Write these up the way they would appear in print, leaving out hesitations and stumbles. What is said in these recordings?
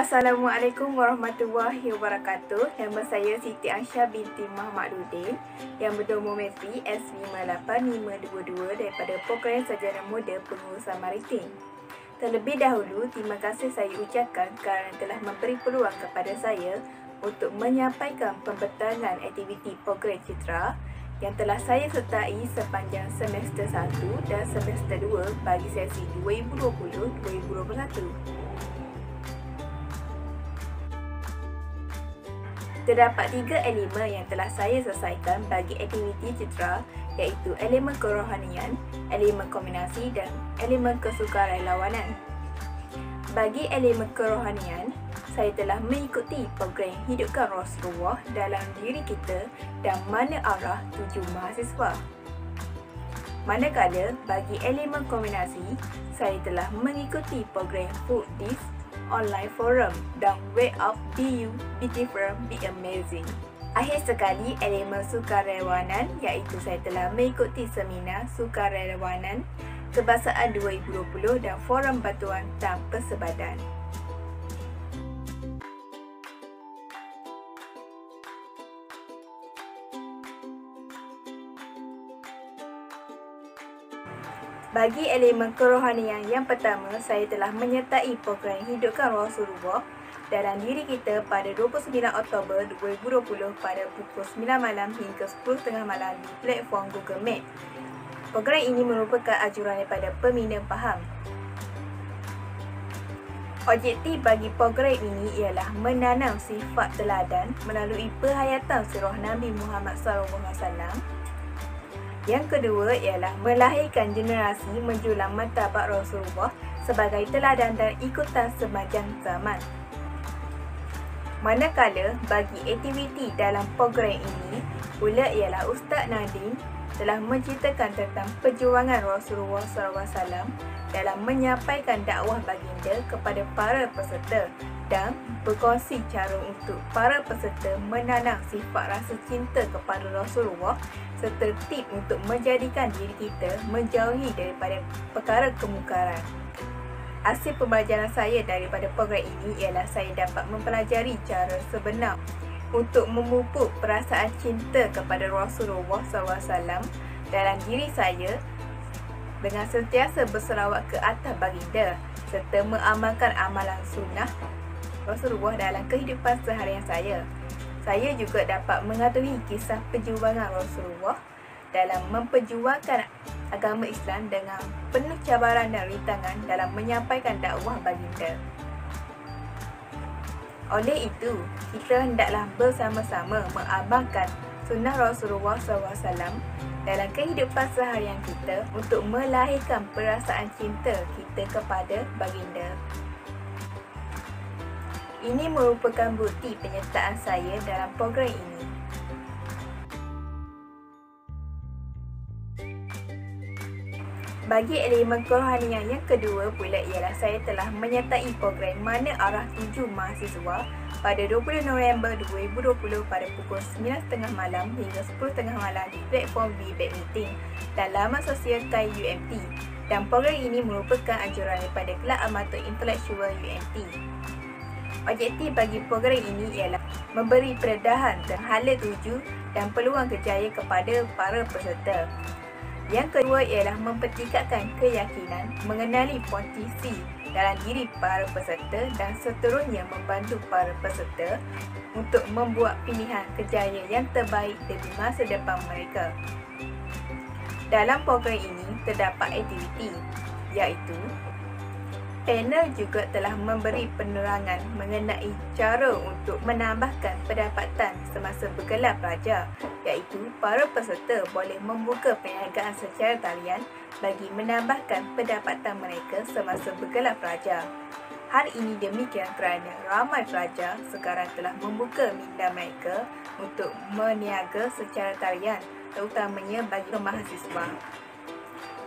Assalamualaikum warahmatullahi wabarakatuh. Nama saya Siti Aisyah binti Muhammaduddin yang berdomedometri S585522 daripada Program Sarjana Muda Pengurusan Maritim. Terlebih dahulu, terima kasih saya ucapkan kerana telah memberi peluang kepada saya untuk menyampaikan pembentangan aktiviti program Citra yang telah saya sertai sepanjang semester 1 dan semester 2 bagi sesi 2020-2021. Terdapat 3 elemen yang telah saya selesaikan bagi aktiviti Citra, iaitu elemen kerohanian, elemen kombinasi dan elemen kesukarelawanan. Bagi elemen kerohanian, saya telah mengikuti program Hidupkan Rasulullah dalam diri kita dan mana arah tuju mahasiswa. Manakala bagi elemen kombinasi, saya telah mengikuti program Food This online forum dan Way Up BU Be Different Be Amazing. Akhir sekali, elemen sukarelawanan, iaitu saya telah mengikuti seminar sukarelawanan Kebangsaan 2020 dan Forum Bantuan Tanpa Sebadan. Bagi elemen kerohanian yang pertama, saya telah menyertai program Hidupkan Rasulullah dalam diri kita pada 29 Oktober 2020 pada pukul 9 malam hingga 10.30 malam di platform Google Meet. Program ini merupakan anjuran daripada pembina faham. Objektif bagi program ini ialah menanam sifat teladan melalui penghayatan sirah Nabi Muhammad SAW. Yang kedua ialah melahirkan generasi menjulang martabat Rasulullah sebagai teladan dan ikutan semajang zaman. Manakala bagi aktiviti dalam program ini pula ialah Ustaz Nadine telah menceritakan tentang perjuangan Rasulullah SAW dalam menyampaikan dakwah baginda kepada para peserta dan berkongsi cara untuk para peserta menanam sifat rasa cinta kepada Rasulullah serta tip untuk menjadikan diri kita menjauhi daripada perkara kemungkaran. Hasil pembelajaran saya daripada program ini ialah saya dapat mempelajari cara sebenar untuk memupuk perasaan cinta kepada Rasulullah SAW dalam diri saya dengan sentiasa berselawat ke atas baginda serta mengamalkan amalan sunnah Rasulullah dalam kehidupan seharian saya. Saya juga dapat mengetahui kisah perjuangan Rasulullah dalam memperjuangkan agama Islam dengan penuh cabaran dan rintangan dalam menyampaikan dakwah baginda. Oleh itu, kita hendaklah bersama-sama mengamalkan sunnah Rasulullah SAW dalam kehidupan seharian kita untuk melahirkan perasaan cinta kita kepada baginda. Ini merupakan bukti penyertaan saya dalam program ini. Bagi elemen kerohanian yang kedua pula ialah saya telah menyertai program Mana Arah Tuju Mahasiswa pada 20 November 2020 pada pukul 9.30 malam hingga 10.30 malam di platform VBAC Meeting dan laman sosial KUMT. Dan program ini merupakan anjuran daripada Kelab Amatur Intelektual UMT. Objektif bagi program ini ialah memberi peredahan dan hala tuju dan peluang kerjaya kepada para peserta. Yang kedua ialah mempertingkatkan keyakinan, mengenali potensi dalam diri para peserta dan seterusnya membantu para peserta untuk membuat pilihan kerjaya yang terbaik demi masa depan mereka. Dalam program ini terdapat aktiviti iaitu panel juga telah memberi penerangan mengenai cara untuk menambahkan pendapatan semasa bergelar pelajar, iaitu para peserta boleh membuka perniagaan secara talian bagi menambahkan pendapatan mereka semasa bergelar pelajar. Hal ini demikian kerana ramai pelajar sekarang telah membuka minda mereka untuk berniaga secara talian, terutamanya bagi mahasiswa.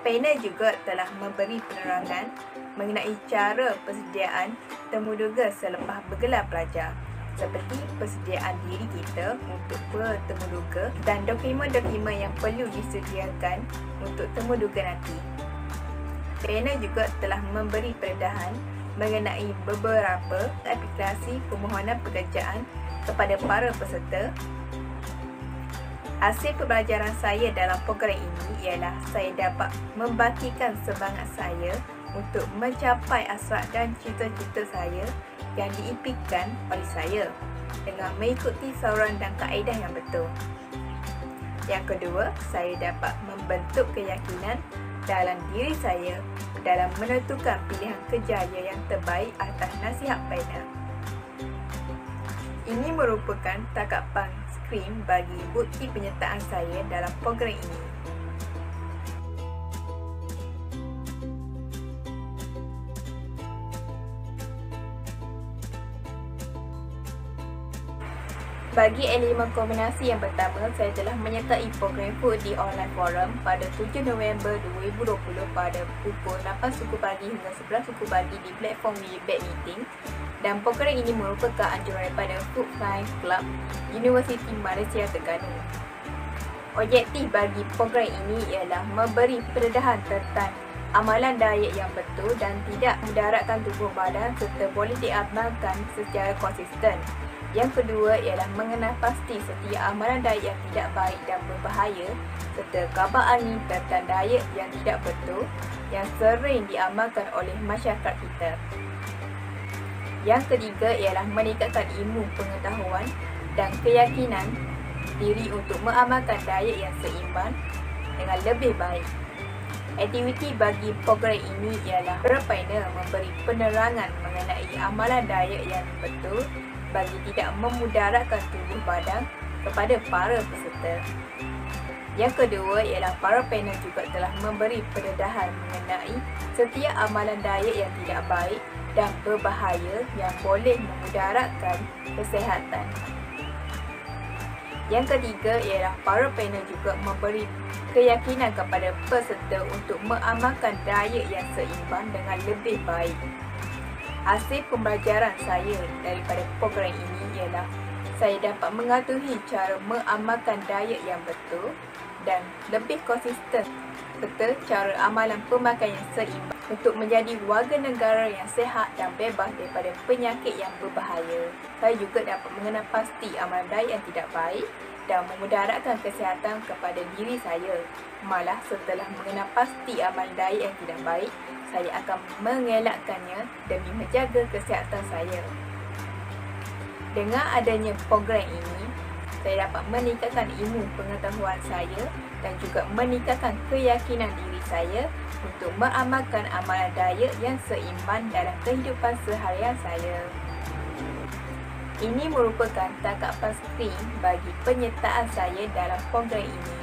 Panel juga telah memberi penerangan mengenai cara persediaan temuduga selepas bergelar pelajar, seperti persediaan diri kita untuk bertemuduga dan dokumen-dokumen yang perlu disediakan untuk temuduga nanti. Panel juga telah memberi peredahan mengenai beberapa aplikasi permohonan pekerjaan kepada para peserta. Hasil pembelajaran saya dalam program ini ialah saya dapat membangkitkan semangat saya untuk mencapai hasrat dan cita-cita saya yang diimpikan oleh saya dengan mengikuti saluran dan kaedah yang betul. Yang kedua, saya dapat membentuk keyakinan dalam diri saya dalam menentukan pilihan kerjaya yang terbaik atas nasihat panel. Ini merupakan tangkapan skrin bagi bukti penyertaan saya dalam program ini. Bagi elemen kombinasi yang pertama, saya telah menyertai program Food di online forum pada 7 November 2020 pada pukul 8 suku pagi hingga 11 suku pagi di platform Webex Meeting, dan program ini merupakan anjuran daripada Food Science Club Universiti Malaysia Terengganu. Objektif bagi program ini ialah memberi pendedahan tentang amalan diet yang betul dan tidak mudaratkan tubuh badan serta boleh diamalkan secara konsisten. Yang kedua ialah mengenal pasti setiap amalan diet yang tidak baik dan berbahaya serta khabar angin tentang diet yang tidak betul yang sering diamalkan oleh masyarakat kita. Yang ketiga ialah meningkatkan ilmu pengetahuan dan keyakinan diri untuk mengamalkan diet yang seimbang dengan lebih baik. Aktiviti bagi program ini ialah panel memberi penerangan mengenai amalan diet yang betul bagi tidak memudaratkan tubuh badan kepada para peserta. Yang kedua ialah para panel juga telah memberi pendedahan mengenai setiap amalan diet yang tidak baik dan berbahaya yang boleh memudaratkan kesihatan. Yang ketiga ialah para panel juga memberi keyakinan kepada peserta untuk mengamalkan diet yang seimbang dengan lebih baik. Hasil pembelajaran saya daripada program ini ialah saya dapat mengetahui cara mengamalkan diet yang betul dan lebih konsisten serta cara amalan pemakaian yang seimbang untuk menjadi warga negara yang sihat dan bebas daripada penyakit yang berbahaya. Saya juga dapat mengenal pasti amalan diet yang tidak baik dan memudaratkan kesihatan kepada diri saya. Malah setelah mengenal pasti amalan diet yang tidak baik, saya akan mengelakkannya demi menjaga kesihatan saya. Dengan adanya program ini, saya dapat meningkatkan ilmu pengetahuan saya dan juga meningkatkan keyakinan diri saya untuk mengamalkan amalan diet yang seimbang dalam kehidupan seharian saya. Ini merupakan tangkapan skrin bagi penyertaan saya dalam program ini.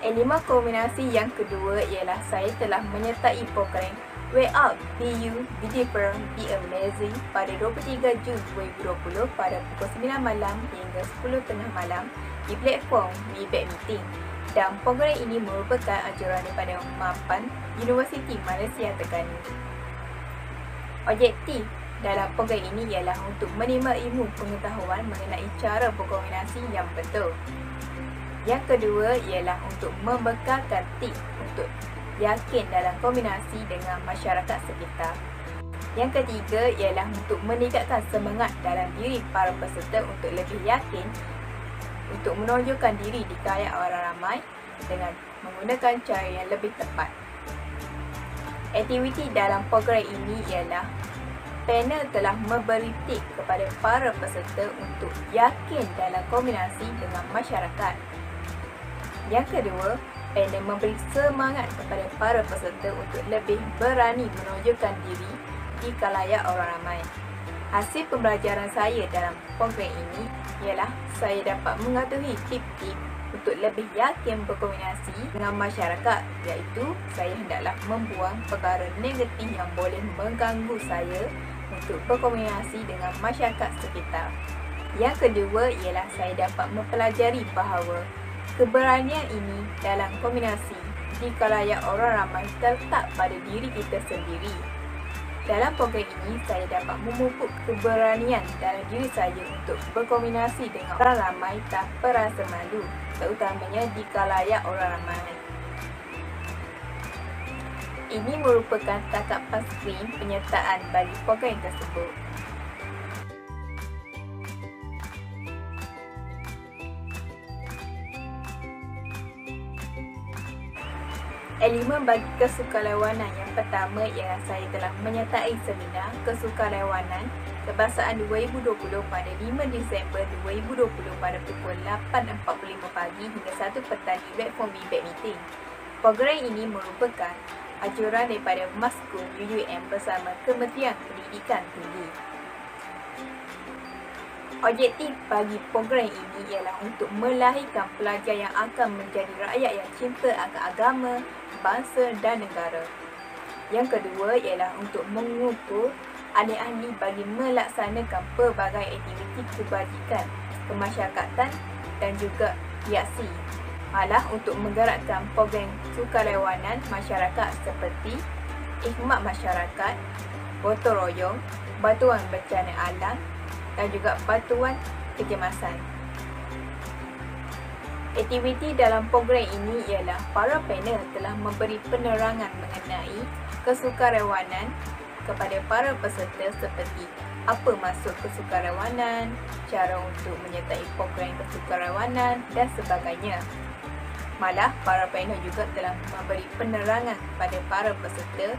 Elemen kombinasi yang kedua ialah saya telah menyertai program Wake Up, Be You, Be Different, Be Amazing pada 23 Jun 2020 pada pukul 9 malam hingga 10 tengah malam di platform Webex Meeting, dan program ini merupakan anjuran daripada MAPAN Universiti Malaysia Terengganu. Objektif dalam program ini ialah untuk menimba ilmu pengetahuan mengenai cara berkombinasi yang betul. Yang kedua ialah untuk membekalkan tips untuk yakin dalam kombinasi dengan masyarakat sekitar. Yang ketiga ialah untuk meningkatkan semangat dalam diri para peserta untuk lebih yakin untuk menonjolkan diri di khayal orang ramai dengan menggunakan cara yang lebih tepat. Aktiviti dalam program ini ialah panel telah memberi tips kepada para peserta untuk yakin dalam kombinasi dengan masyarakat. Yang kedua, panel memberi semangat kepada para peserta untuk lebih berani menonjolkan diri di khalayak orang ramai. Hasil pembelajaran saya dalam program ini ialah saya dapat mengetahui tips-tips untuk lebih yakin berkombinasi dengan masyarakat, iaitu saya hendaklah membuang perkara negatif yang boleh mengganggu saya untuk berkombinasi dengan masyarakat sekitar. Yang kedua ialah saya dapat mempelajari bahawa keberanian ini dalam kombinasi di khalayak orang ramai terletak pada diri kita sendiri. Dalam program ini, saya dapat memupuk keberanian dalam diri saya untuk berkombinasi dengan orang ramai tanpa rasa malu, terutamanya di khalayak orang ramai. Ini merupakan tangkapan skrin penyertaan bagi program tersebut. Elemen bagi kesukarelawanan yang pertama ialah saya telah menyertai seminar kesukarelawanan Kebangsaan 2020 pada 5 Disember 2020 pada pukul 8.45 pagi hingga 1 petang di platform Webex Meeting. Program ini merupakan anjuran daripada Maskum UUM bersama Kementerian Pendidikan Tinggi. Objektif bagi program ini ialah untuk melahirkan pelajar yang akan menjadi rakyat yang cinta akan agama, bangsa dan negara. Yang kedua ialah untuk mengukur ahli-ahli bagi melaksanakan pelbagai aktiviti kebajikan, kemasyarakatan dan juga reaksi. Malah untuk menggerakkan program sukarelawanan masyarakat seperti ikhmat masyarakat, gotong royong, bantuan bencana alam dan juga bantuan kecemasan. Aktiviti dalam program ini ialah para panel telah memberi penerangan mengenai kesukarelawanan kepada para peserta seperti apa maksud kesukarelawanan, cara untuk menyertai program kesukarelawanan dan sebagainya. Malah para panel juga telah memberi penerangan kepada para peserta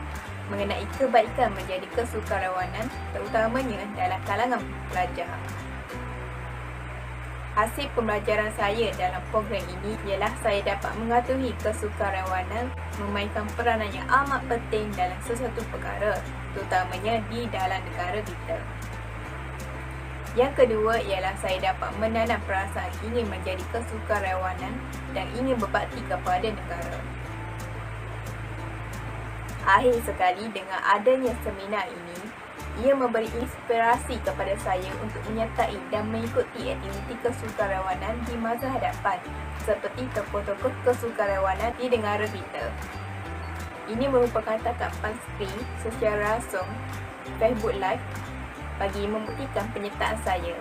mengenai kebaikan menjadi kesukarelawanan terutamanya dalam kalangan pelajar. Hasil pembelajaran saya dalam program ini ialah saya dapat mengetahui kesukarelawanan memainkan peranan yang amat penting dalam sesuatu perkara, terutamanya di dalam negara kita. Yang kedua ialah saya dapat menanam perasaan ingin menjadi kesukarelawanan dan ingin berbakti kepada negara. Akhir sekali, dengan adanya seminar ini, ia memberi inspirasi kepada saya untuk menyertai dan mengikuti aktiviti kesukarelawanan di masa hadapan seperti tokoh-tokoh kesukarelawanan di negara kita. Ini merupakan tangkapan skrin secara langsung Facebook Live bagi membuktikan penyertaan saya.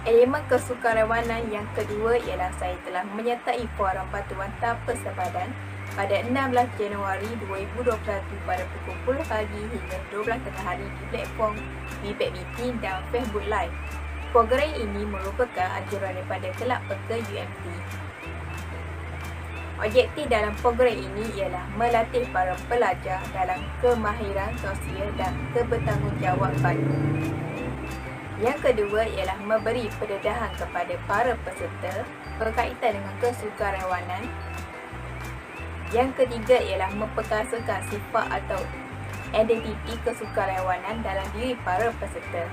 Elemen kesukarelawanan yang kedua ialah saya telah menyertai forum bantuan tanpa sempadan pada 16 Januari 2021 pada pukul 10 pagi hingga 12 tengah hari di platform Webex Meeting dan Facebook Live. Program ini merupakan anjuran daripada Kelab Peka UMT. Objektif dalam program ini ialah melatih para pelajar dalam kemahiran sosial dan kebertanggungjawabban. Yang kedua ialah memberi pendedahan kepada para peserta berkaitan dengan kesukarelawanan. Yang ketiga ialah memperkasakan sifat atau identiti kesukarelawanan dalam diri para peserta.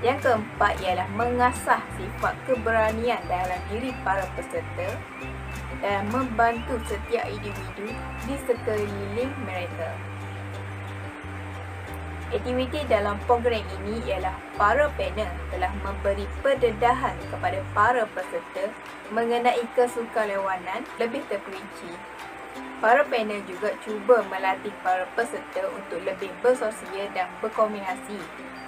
Yang keempat ialah mengasah sifat keberanian dalam diri para peserta dan membantu setiap individu di sekeliling mereka. Aktiviti dalam program ini ialah para panel telah memberi pendedahan kepada para peserta mengenai kesukarelawanan lebih terperinci. Para panel juga cuba melatih para peserta untuk lebih bersosial dan berkomunikasi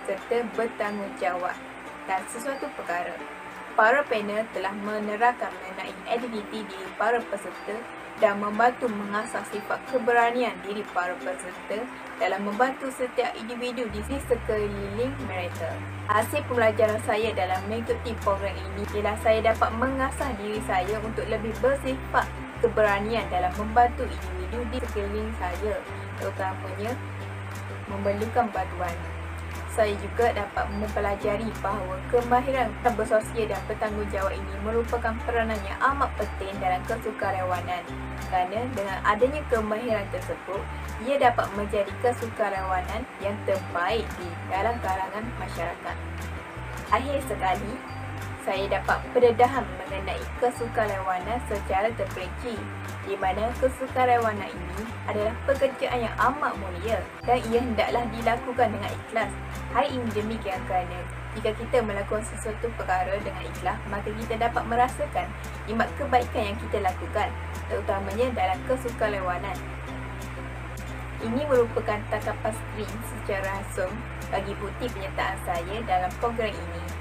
serta bertanggungjawab dan sesuatu perkara. Para panel telah menerangkan mengenai identiti diri para peserta dan membantu mengasah sifat keberanian diri para peserta dalam membantu setiap individu di sekeliling mereka. Hasil pembelajaran saya dalam mengikuti program ini ialah saya dapat mengasah diri saya untuk lebih bersifat keberanian dalam membantu individu di sekeliling saya, terutamanya memerlukan bantuan. Saya juga dapat mempelajari bahawa kemahiran bersosial dan bertanggungjawab ini merupakan peranan yang amat penting dalam kesukarelawanan kerana dengan adanya kemahiran tersebut, ia dapat menjadi kesukarelawanan yang terbaik di dalam kalangan masyarakat. Akhir sekali, saya dapat pendedahan mengenai kesukarelawanan secara terperinci di mana kesukarelawanan ini adalah pekerjaan yang amat mulia dan ia hendaklah dilakukan dengan ikhlas. Hal ini demikian kerana jika kita melakukan sesuatu perkara dengan ikhlas, maka kita dapat merasakan nikmat kebaikan yang kita lakukan, terutamanya dalam kesukarelawanan. Ini merupakan tangkapan skrin secara langsung bagi bukti penyertaan saya dalam program ini.